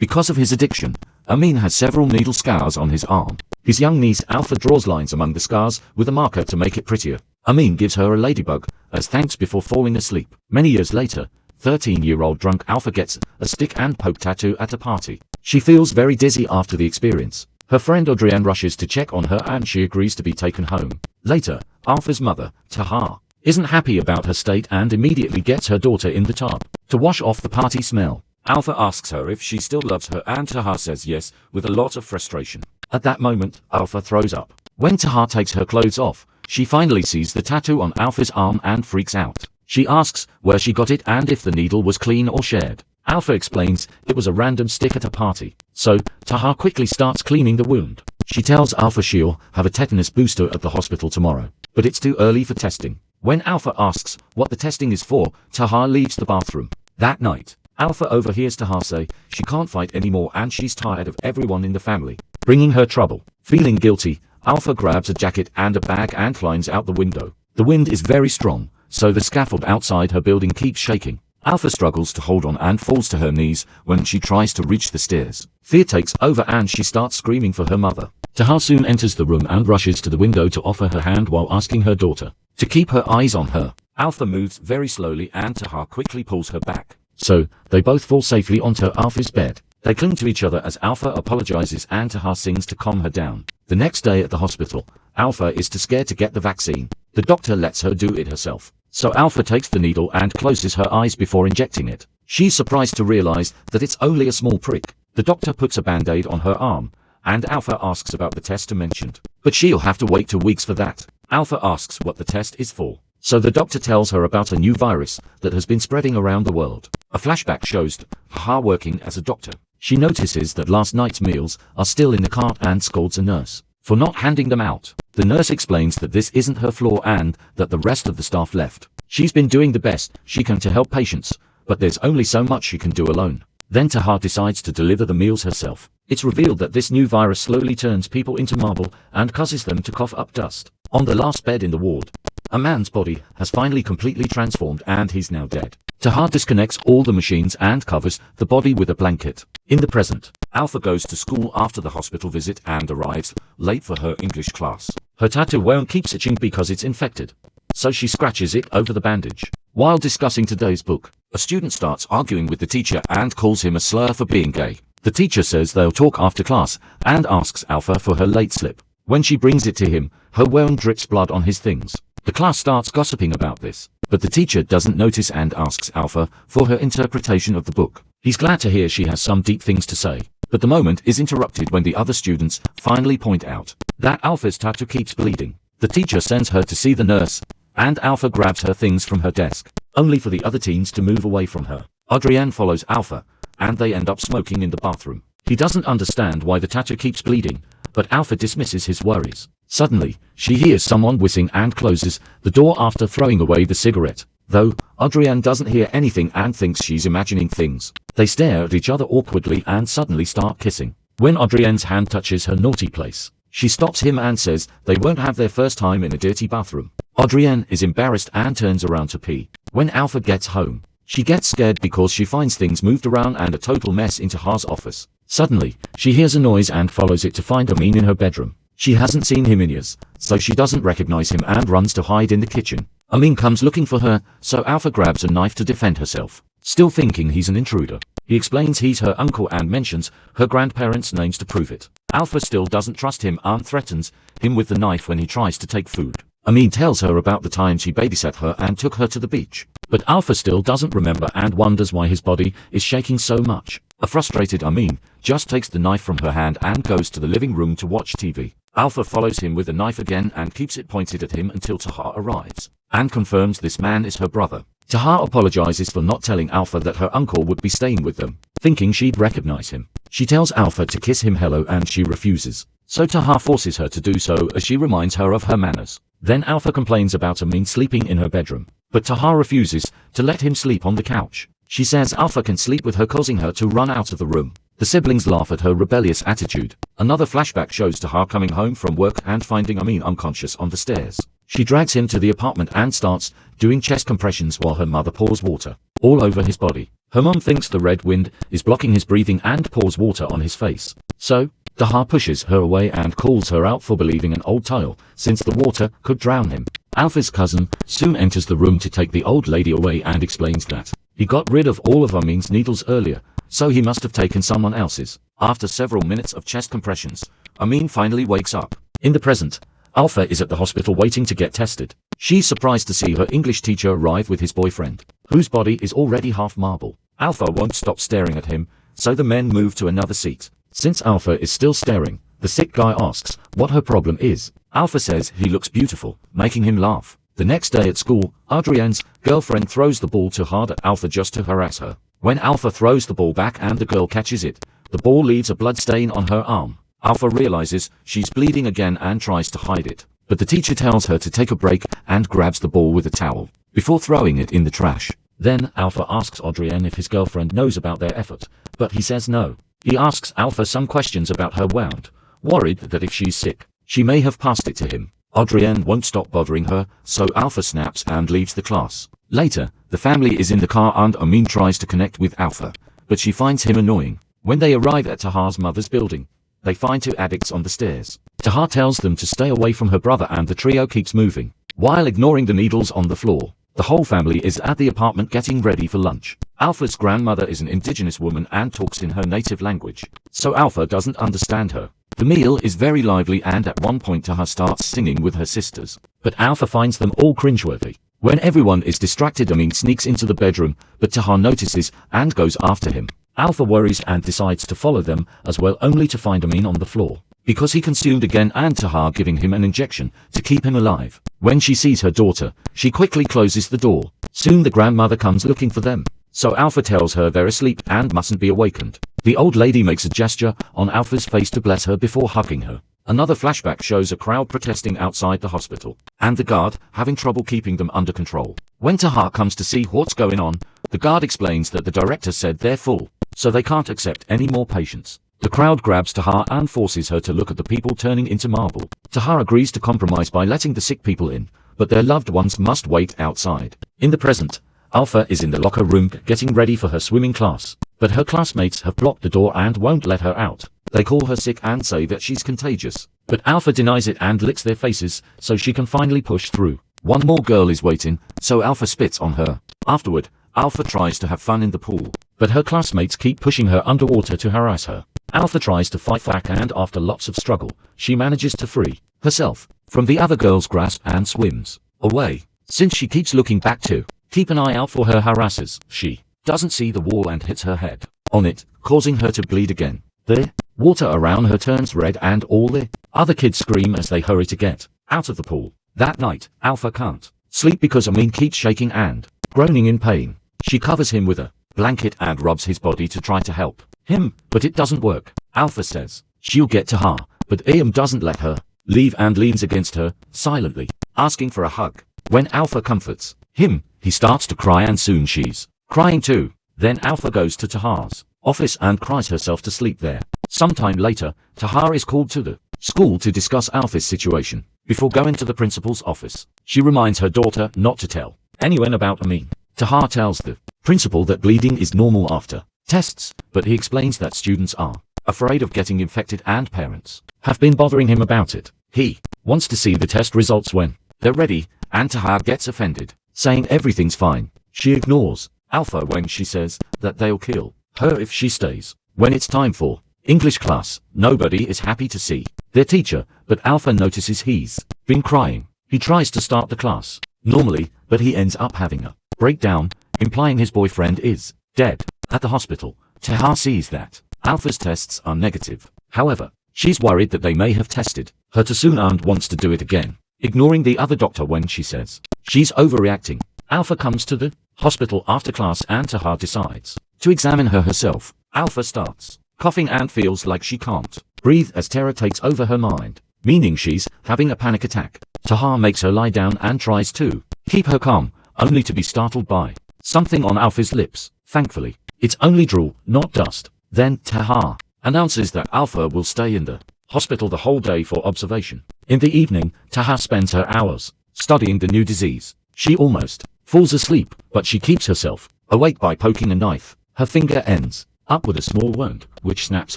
Because of his addiction, Amin has several needle scars on his arm. His young niece Alpha draws lines among the scars with a marker to make it prettier. Amin gives her a ladybug as thanks before falling asleep. Many years later, 13-year-old drunk Alpha gets a stick and poke tattoo at a party. She feels very dizzy after the experience. Her friend Adrienne rushes to check on her and she agrees to be taken home. Later, Alpha's mother, Tahar, isn't happy about her state and immediately gets her daughter in the tub to wash off the party smell. Alpha asks her if she still loves her and Tahar says yes with a lot of frustration. At that moment, Alpha throws up. When Tahar takes her clothes off, she finally sees the tattoo on Alpha's arm and freaks out. She asks where she got it and if the needle was clean or shared. Alpha explains it was a random stick at a party. So, Tahar quickly starts cleaning the wound. She tells Alpha she'll have a tetanus booster at the hospital tomorrow, but it's too early for testing. When Alpha asks what the testing is for, Tahar leaves the bathroom. That night, Alpha overhears Tahar say she can't fight anymore and she's tired of everyone in the family bringing her trouble. Feeling guilty, Alpha grabs a jacket and a bag and climbs out the window. The wind is very strong, so the scaffold outside her building keeps shaking. Alpha struggles to hold on and falls to her knees when she tries to reach the stairs. Fear takes over and she starts screaming for her mother. Tahar soon enters the room and rushes to the window to offer her hand while asking her daughter to keep her eyes on her. Alpha moves very slowly and Tahar quickly pulls her back. So, they both fall safely onto Alpha's bed. They cling to each other as Alpha apologizes and Tahar sings to calm her down. The next day at the hospital, Alpha is too scared to get the vaccine. The doctor lets her do it herself. So Alpha takes the needle and closes her eyes before injecting it. She's surprised to realize that it's only a small prick. The doctor puts a band-aid on her arm, and Alpha asks about the test mentioned. But she'll have to wait 2 weeks for that. Alpha asks what the test is for. So the doctor tells her about a new virus that has been spreading around the world. A flashback shows Tahar working as a doctor. She notices that last night's meals are still in the cart and scolds a nurse for not handing them out. The nurse explains that this isn't her flaw and that the rest of the staff left. She's been doing the best she can to help patients, but there's only so much she can do alone. Then Tahar decides to deliver the meals herself. It's revealed that this new virus slowly turns people into marble and causes them to cough up dust. On the last bed in the ward, a man's body has finally completely transformed and he's now dead. Tahar disconnects all the machines and covers the body with a blanket. In the present, Alpha goes to school after the hospital visit and arrives late for her English class. Her tattoo wound keeps itching because it's infected, so she scratches it over the bandage. While discussing today's book, a student starts arguing with the teacher and calls him a slur for being gay. The teacher says they'll talk after class and asks Alpha for her late slip. When she brings it to him, her wound drips blood on his things. The class starts gossiping about this, but the teacher doesn't notice and asks Alpha for her interpretation of the book. He's glad to hear she has some deep things to say, but the moment is interrupted when the other students finally point out that Alpha's tattoo keeps bleeding. The teacher sends her to see the nurse, and Alpha grabs her things from her desk, only for the other teens to move away from her. Adrienne follows Alpha, and they end up smoking in the bathroom. He doesn't understand why the tattoo keeps bleeding, but Alpha dismisses his worries. Suddenly, she hears someone whistling and closes the door after throwing away the cigarette. Though, Adrienne doesn't hear anything and thinks she's imagining things. They stare at each other awkwardly and suddenly start kissing. When Adrienne's hand touches her naughty place, she stops him and says they won't have their first time in a dirty bathroom. Adrienne is embarrassed and turns around to pee. When Alpha gets home, she gets scared because she finds things moved around and a total mess in Tahar's office. Suddenly, she hears a noise and follows it to find Amin in her bedroom. She hasn't seen him in years, so she doesn't recognize him and runs to hide in the kitchen. Amin comes looking for her, so Alpha grabs a knife to defend herself. Still thinking he's an intruder, he explains he's her uncle and mentions her grandparents' names to prove it. Alpha still doesn't trust him and threatens him with the knife when he tries to take food. Amin tells her about the times he babysat her and took her to the beach. But Alpha still doesn't remember and wonders why his body is shaking so much. A frustrated Amin just takes the knife from her hand and goes to the living room to watch TV. Alpha follows him with the knife again and keeps it pointed at him until Tahar arrives and confirms this man is her brother. Tahar apologizes for not telling Alpha that her uncle would be staying with them, thinking she'd recognize him. She tells Alpha to kiss him hello and she refuses. So Tahar forces her to do so as she reminds her of her manners. Then Alpha complains about Amin sleeping in her bedroom, but Tahar refuses to let him sleep on the couch. She says Alpha can sleep with her, causing her to run out of the room. The siblings laugh at her rebellious attitude. Another flashback shows Tahar coming home from work and finding Amin unconscious on the stairs. She drags him to the apartment and starts doing chest compressions while her mother pours water all over his body. Her mom thinks the red wind is blocking his breathing and pours water on his face. So, Tahar pushes her away and calls her out for believing an old tale, since the water could drown him. Alpha's cousin soon enters the room to take the old lady away and explains that he got rid of all of Amin's needles earlier, so he must have taken someone else's. After several minutes of chest compressions, Amin finally wakes up. In the present, Alpha is at the hospital waiting to get tested. She's surprised to see her English teacher arrive with his boyfriend, whose body is already half marble. Alpha won't stop staring at him, so the men move to another seat. Since Alpha is still staring, the sick guy asks what her problem is. Alpha says he looks beautiful, making him laugh. The next day at school, Adrienne's girlfriend throws the ball too hard at Alpha just to harass her. When Alpha throws the ball back and the girl catches it, the ball leaves a blood stain on her arm. Alpha realizes she's bleeding again and tries to hide it, but the teacher tells her to take a break and grabs the ball with a towel, before throwing it in the trash. Then Alpha asks Adrienne if his girlfriend knows about their effort, but he says no. He asks Alpha some questions about her wound, worried that if she's sick, she may have passed it to him. Adrienne won't stop bothering her, so Alpha snaps and leaves the class. Later, the family is in the car and Amin tries to connect with Alpha, but she finds him annoying. When they arrive at Tahar's mother's building, they find two addicts on the stairs. Tahar tells them to stay away from her brother and the trio keeps moving, while ignoring the needles on the floor. The whole family is at the apartment getting ready for lunch. Alpha's grandmother is an indigenous woman and talks in her native language, so Alpha doesn't understand her. The meal is very lively and at one point Tahar starts singing with her sisters, but Alpha finds them all cringeworthy. When everyone is distracted, Amin sneaks into the bedroom, but Tahar notices and goes after him. Alpha worries and decides to follow them as well, only to find Amin on the floor, because he consumed again and Tahar giving him an injection to keep him alive. When she sees her daughter, she quickly closes the door. Soon the grandmother comes looking for them, so Alpha tells her they're asleep and mustn't be awakened. The old lady makes a gesture on Alpha's face to bless her before hugging her. Another flashback shows a crowd protesting outside the hospital, and the guard having trouble keeping them under control. When Tahar comes to see what's going on, the guard explains that the director said they're full, so they can't accept any more patients. The crowd grabs Tahar and forces her to look at the people turning into marble. Tahar agrees to compromise by letting the sick people in, but their loved ones must wait outside. In the present, Alpha is in the locker room getting ready for her swimming class, but her classmates have blocked the door and won't let her out. They call her sick and say that she's contagious, but Alpha denies it and licks their faces so she can finally push through. One more girl is waiting, so Alpha spits on her. Afterward, Alpha tries to have fun in the pool, but her classmates keep pushing her underwater to harass her. Alpha tries to fight back and after lots of struggle, she manages to free herself from the other girl's grasp and swims away. Since she keeps looking back to keep an eye out for her harassers, she doesn't see the wall and hits her head on it, causing her to bleed again. The water around her turns red and all the other kids scream as they hurry to get out of the pool. That night, Alpha can't sleep because Amin keeps shaking and groaning in pain. She covers him with a blanket and rubs his body to try to help him, but it doesn't work. Alpha says she'll get Tahar, but Ayam doesn't let her leave and leans against her, silently asking for a hug. When Alpha comforts him, he starts to cry and soon she's crying too. Then Alpha goes to Tahar's office and cries herself to sleep there. Sometime later, Tahar is called to the school to discuss Alpha's situation. Before going to the principal's office, she reminds her daughter not to tell anyone about Amin. Tahar tells the principal that bleeding is normal after tests, but he explains that students are afraid of getting infected and parents have been bothering him about it. He wants to see the test results when they're ready, and Tahar gets offended, saying everything's fine. She ignores Alpha when she says that they'll kill her if she stays. When it's time for English class, nobody is happy to see their teacher, but Alpha notices he's been crying. He tries to start the class normally, but he ends up having a breakdown, implying his boyfriend is dead. At the hospital, Tahar sees that Alpha's tests are negative. However, she's worried that they may have tested her too soon and wants to do it again, ignoring the other doctor when she says she's overreacting. Alpha comes to the hospital after class and Tahar decides to examine her herself. Alpha starts coughing and feels like she can't breathe as terror takes over her mind, meaning she's having a panic attack. Tahar makes her lie down and tries to keep her calm, only to be startled by something on Alpha's lips. Thankfully, it's only drool, not dust. Then Tahar announces that Alpha will stay in the hospital the whole day for observation. In the evening, Tahar spends her hours studying the new disease. She almost falls asleep, but she keeps herself awake by poking a knife Her finger ends up with a small wound, which snaps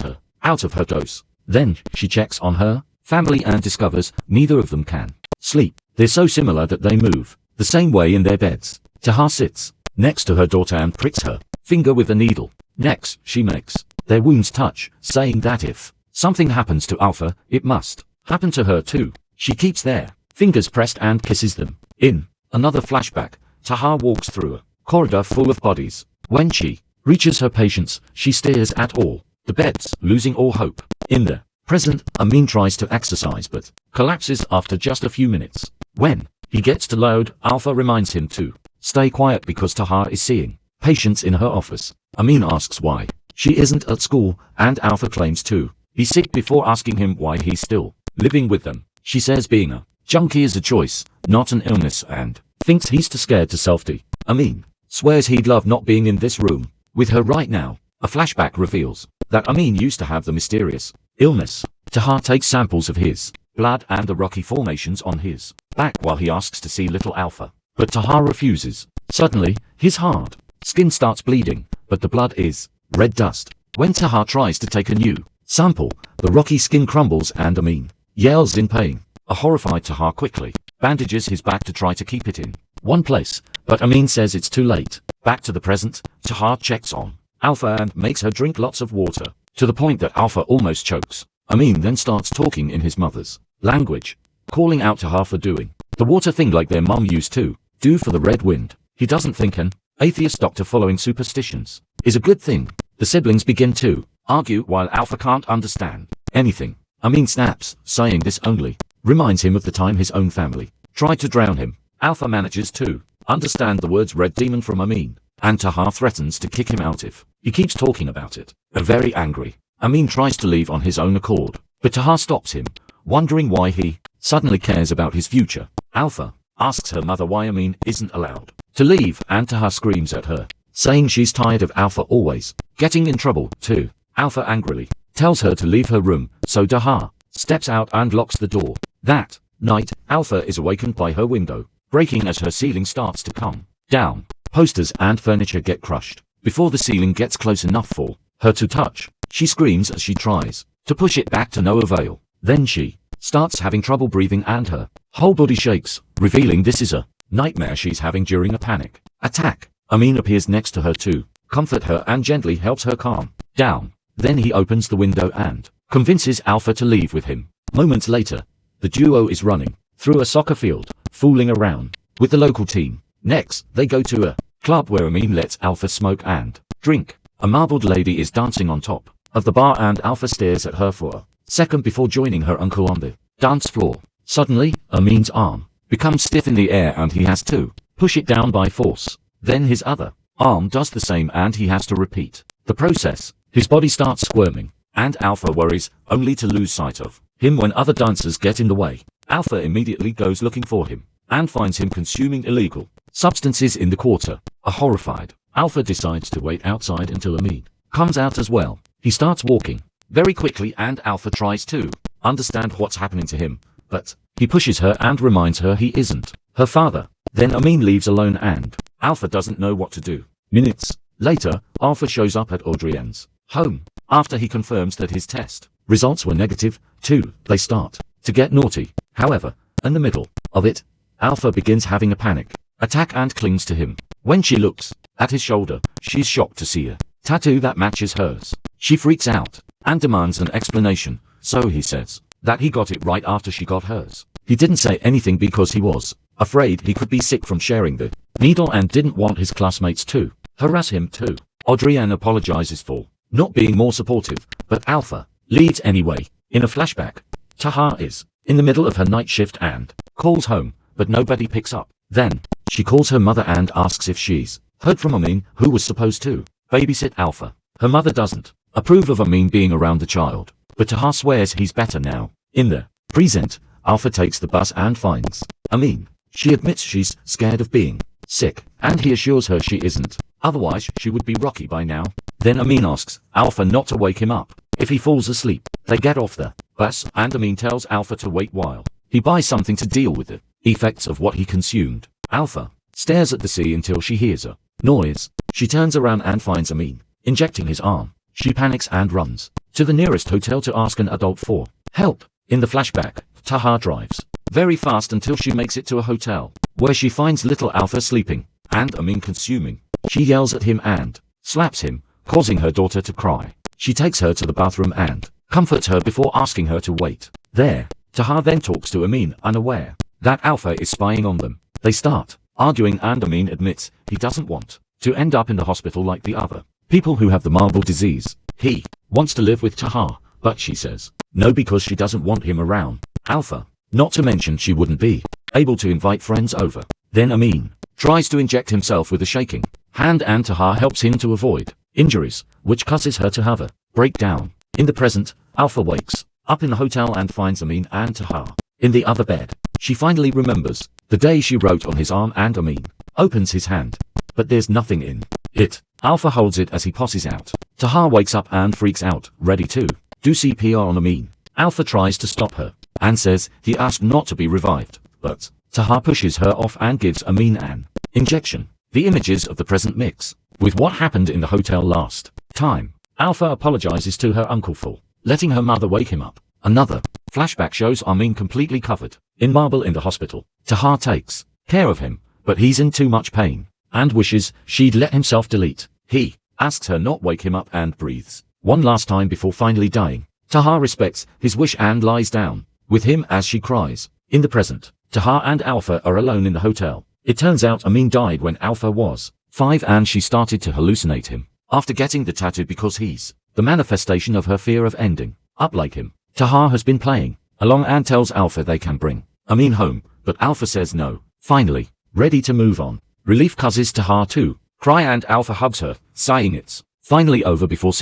her out of her dose. Then she checks on her family and discovers neither of them can sleep. They're so similar that they move the same way in their beds. Taha sits next to her daughter and pricks her finger with a needle. Next, she makes their wounds touch, saying that if something happens to Alpha, it must happen to her too. She keeps their fingers pressed and kisses them. In another flashback, Taha walks through a corridor full of bodies. When she reaches her patients, she stares at all the beds, losing all hope. In the present, Amin tries to exercise but collapses after just a few minutes. When he gets to load, Alpha reminds him to stay quiet because Taha is seeing patients in her office. Amin asks why she isn't at school, and Alpha claims to be sick before asking him why he's still living with them. She says being a junkie is a choice, not an illness, and thinks he's too scared to self-D. Amin swears he'd love not being in this room with her right now. A flashback reveals that Amin used to have the mysterious illness. Taha takes samples of his blood and the rocky formations on his back while he asks to see little Alpha. But Taha refuses. Suddenly, his hard skin starts bleeding, but the blood is red dust. When Taha tries to take a new sample, the rocky skin crumbles and Amin yells in pain. A horrified Taha quickly bandages his back to try to keep it in one place, but Amin says it's too late. Back to the present, Taha checks on Alpha and makes her drink lots of water, to the point that Alpha almost chokes. Amin then starts talking in his mother's language, calling out to her for doing the water thing like their mum used to do for the red wind. He doesn't think an atheist doctor following superstitions is a good thing. The siblings begin to argue while Alpha can't understand anything. Amin snaps, saying this only reminds him of the time his own family tried to drown him. Alpha manages to understand the words red demon from Amin, and Taha threatens to kick him out if he keeps talking about it. Very angry, Amin tries to leave on his own accord, but Taha stops him, wondering why he suddenly cares about his future. Alpha asks her mother why Amin isn't allowed to leave, and Taha screams at her, saying she's tired of Alpha always getting in trouble too. Alpha angrily tells her to leave her room, so Taha steps out and locks the door. That night, Alpha is awakened by her window breaking as her ceiling starts to come down. Posters and furniture get crushed before the ceiling gets close enough for her to touch. She screams as she tries to push it back to no avail. Then she starts having trouble breathing and her whole body shakes, revealing this is a nightmare she's having during a panic attack. Amin appears next to her to comfort her and gently helps her calm down. Then he opens the window and convinces Alpha to leave with him. Moments later, the duo is running through a soccer field, fooling around with the local team. Next, they go to a club where Amin lets Alpha smoke and drink. A marbled lady is dancing on top of the bar and Alpha stares at her for a second before joining her uncle on the dance floor. Suddenly, Amin's arm becomes stiff in the air and he has to push it down by force. Then his other arm does the same and he has to repeat the process. His body starts squirming, and Alpha worries, only to lose sight of him when other dancers get in the way. Alpha immediately goes looking for him, and finds him consuming illegal substances in the quarter. A horrified Alpha decides to wait outside until Amin comes out as well. He starts walking very quickly and Alpha tries to understand what's happening to him, but he pushes her and reminds her he isn't her father. Then Amin leaves alone and Alpha doesn't know what to do. Minutes later, Alpha shows up at Audrienne's home after he confirms that his test results were negative too. They start to get naughty. However, in the middle of it, Alpha begins having a panic attack and clings to him. When she looks at his shoulder, she's shocked to see a tattoo that matches hers. She freaks out and demands an explanation, so he says that he got it right after she got hers. He didn't say anything because he was afraid he could be sick from sharing the needle and didn't want his classmates to harass him too. Audrienne apologizes for not being more supportive, but Alpha leaves anyway. In a flashback, Taha is in the middle of her night shift and calls home, but nobody picks up. Then, she calls her mother and asks if she's heard from Amin, who was supposed to babysit Alpha. Her mother doesn't approve of Amin being around the child, but Taha swears he's better now. In the present, Alpha takes the bus and finds Amin. She admits she's scared of being sick, and he assures her she isn't. Otherwise, she would be rocky by now. Then Amin asks Alpha not to wake him up if he falls asleep. They get off the bus, and Amin tells Alpha to wait while he buys something to deal with the effects of what he consumed. Alpha stares at the sea until she hears a noise. She turns around and finds Amin injecting his arm. She panics and runs to the nearest hotel to ask an adult for help. In the flashback, Taha drives very fast until she makes it to a hotel, where she finds little Alpha sleeping, and Amin consuming. She yells at him and slaps him, causing her daughter to cry. She takes her to the bathroom and comforts her before asking her to wait there. Taha then talks to Amin, unaware that Alpha is spying on them. They start arguing and Amin admits he doesn't want to end up in the hospital like the other people who have the marble disease. He wants to live with Taha, but she says no because she doesn't want him around Alpha. Not to mention she wouldn't be able to invite friends over. Then Amin tries to inject himself with a shaking hand and Taha helps him to avoid injuries, which causes her to have a breakdown. In the present, Alpha wakes up in the hotel and finds Amin and Taha in the other bed. She finally remembers the day she wrote on his arm and Amin opens his hand, but there's nothing in it. Alpha holds it as he passes out. Taha wakes up and freaks out, ready to do CPR on Amin. Alpha tries to stop her and says he asked not to be revived, but Taha pushes her off and gives Amin an injection. The images of the present mix with what happened in the hotel last time. Alpha apologizes to her uncle for letting her mother wake him up. Another flashback shows Amin completely covered in marble in the hospital. Taha takes care of him, but he's in too much pain and wishes she'd let himself delete. He asks her not wake him up and breathes one last time before finally dying. Taha respects his wish and lies down with him as she cries. In the present, Taha and Alpha are alone in the hotel. It turns out Amin died when Alpha was 5 and she started to hallucinate him after getting the tattoo because he's the manifestation of her fear of ending up like him. Taha has been playing along and tells Alpha they can bring Amin home, but Alpha says no. Finally, ready to move on, relief causes Taha to cry and Alpha hugs her, sighing it's finally over before